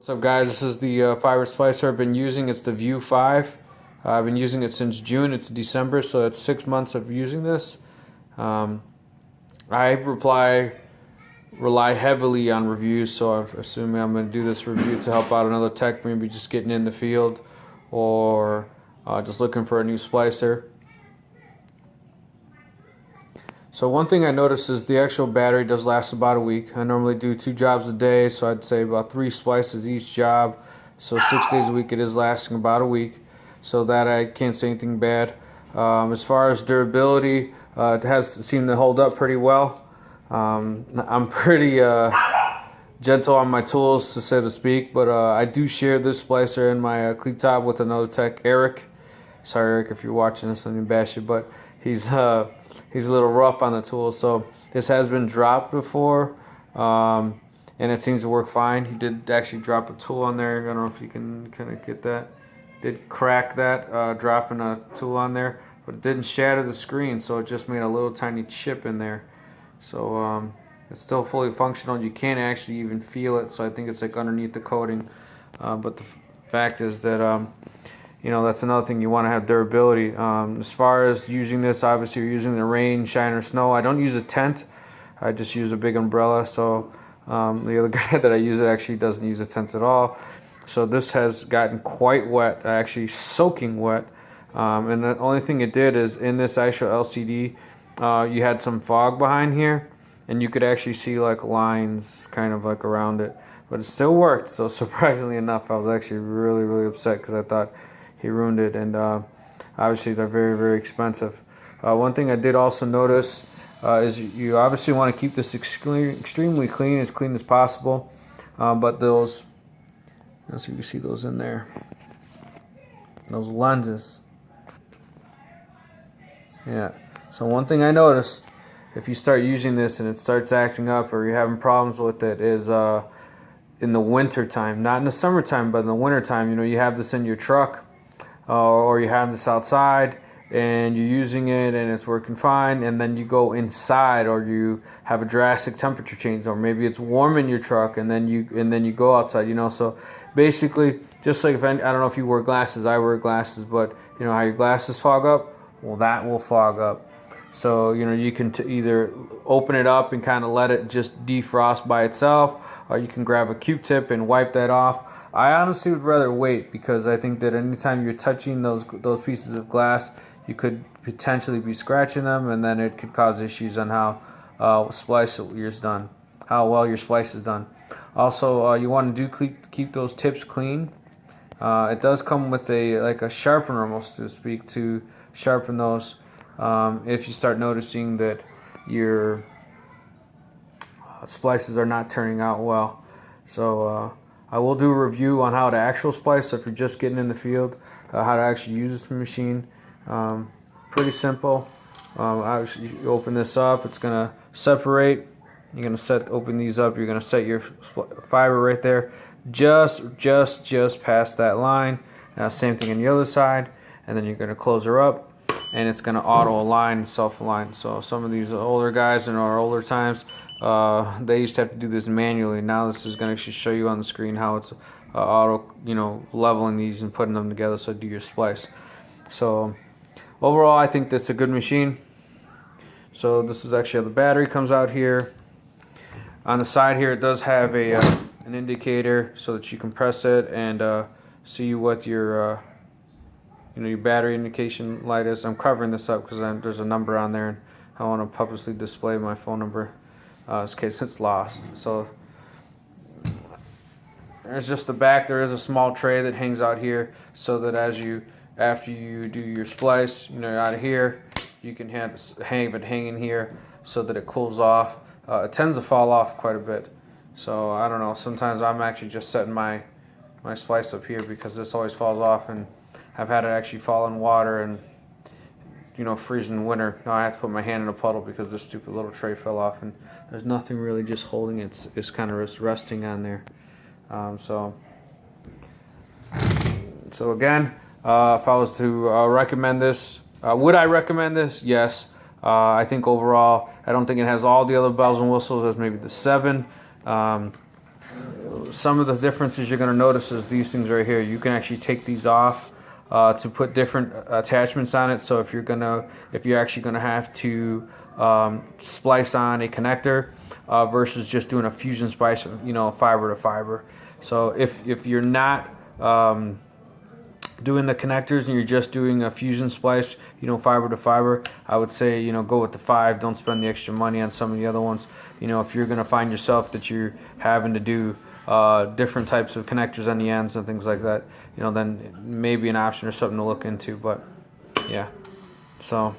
What's up, guys? This is the fiber splicer I've been using. It's the View 5. I've been using it since June. It's December, so it's 6 months of using this. I rely heavily on reviews, so I'm assuming I'm going to do this review to help out another tech, maybe just getting in the field or just looking for a new splicer. So one thing I noticed is the actual battery does last about a week. I normally do 2 jobs a day, so I'd say about 3 splices each job. So 6 days a week, it is lasting about a week. So that I can't say anything bad. As far as durability, it has seemed to hold up pretty well. I'm pretty gentle on my tools, so to speak, but I do share this splicer in my cleat top with another tech, Eric. Sorry, Eric, if you're watching this, let me bash you, but he's a little rough on the tools. So this has been dropped before, and it seems to work fine. He did actually drop a tool on there. I don't know if you can kind of get that. Did crack that, dropping a tool on there, but it didn't shatter the screen, so it just made a little tiny chip in there. So it's still fully functional. You can't actually even feel it, so I think it's like underneath the coating. But the fact is that you know, that's another thing, you want to have durability. As far as using this, obviously you're using the rain, shine, or snow. I don't use a tent. I just use a big umbrella. So the other guy that I use it actually doesn't use a tent at all. So this has gotten quite wet, actually soaking wet. And the only thing it did is in this actual LCD, you had some fog behind here, and you could actually see like lines kind of like around it. But it still worked. So surprisingly enough, I was actually really upset because I thought he ruined it, and obviously they're very expensive. One thing I did also notice is you obviously want to keep this extremely clean as possible, but those, so you can see those in there, those lenses. Yeah, so one thing I noticed, if you start using this and it starts acting up or you're having problems with it, is in the winter time, not in the summertime, but in the winter time. You know, you have this in your truck, or you have this outside and you're using it and it's working fine, and then you go inside or you have a drastic temperature change, or maybe it's warm in your truck and then you go outside, you know. So basically, just like, if I don't know if you wear glasses, I wear glasses, but you know how your glasses fog up? Well, that will fog up. So, you know, you can either open it up and kind of let it just defrost by itself, or you can grab a Q-tip and wipe that off. I honestly would rather wait, because I think that anytime you're touching those pieces of glass, you could potentially be scratching them, and then it could cause issues on how how well your splice is done. Also, you want to keep those tips clean. It does come with a sharpener, almost to speak, to sharpen those. If you start noticing that your splices are not turning out well. So I will do a review on how to actual splice, if you're just getting in the field, how to actually use this machine. Pretty simple. Obviously, you open this up, it's going to separate. You're going to open these up, you're going to set your fiber right there, just past that line. Same thing on the other side, and then you're going to close her up, and it's going to auto-align, self-align. So some of these older guys in our older times, they used to have to do this manually. Now this is going to actually show you on the screen how it's auto, you know, leveling these and putting them together, so do your splice. So overall, I think that's a good machine. So this is actually how the battery comes out here. On the side here, it does have an indicator so that you can press it and see what your your battery indication light is. I'm covering this up because there's a number on there, and I want to publicly display my phone number in case it's lost. So there's just the back. There is a small tray that hangs out here, so that after you do your splice, you know, out of here, you can have it hanging here so that it cools off. It tends to fall off quite a bit. So I don't know, sometimes I'm actually just setting my splice up here because this always falls off, and I've had it actually fall in water and, you know, freeze in winter. Now I have to put my hand in a puddle because this stupid little tray fell off, and there's nothing really just holding it. It's kind of just resting on there. So again, if I was to recommend this, would I recommend this? Yes. I think overall, I don't think it has all the other bells and whistles as maybe the 7. some of the differences you're going to notice is these things right here. You can actually take these off to put different attachments on it. So if you're actually gonna have to splice on a connector versus just doing a fusion splice, fiber to fiber. So if you're not doing the connectors and you're just doing a fusion splice, fiber to fiber, I would say, go with the 5. Don't spend the extra money on some of the other ones. If you're gonna find yourself that you're having to do different types of connectors on the ends and things like that, then maybe an option or something to look into. But yeah, so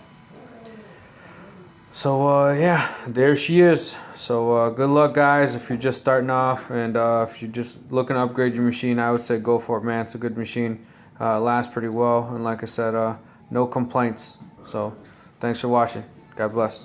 yeah, there she is. So good luck, guys, if you're just starting off, and if you're just looking to upgrade your machine, I would say go for it, man. It's a good machine. Lasts pretty well, and like I said, no complaints. So thanks for watching. God bless.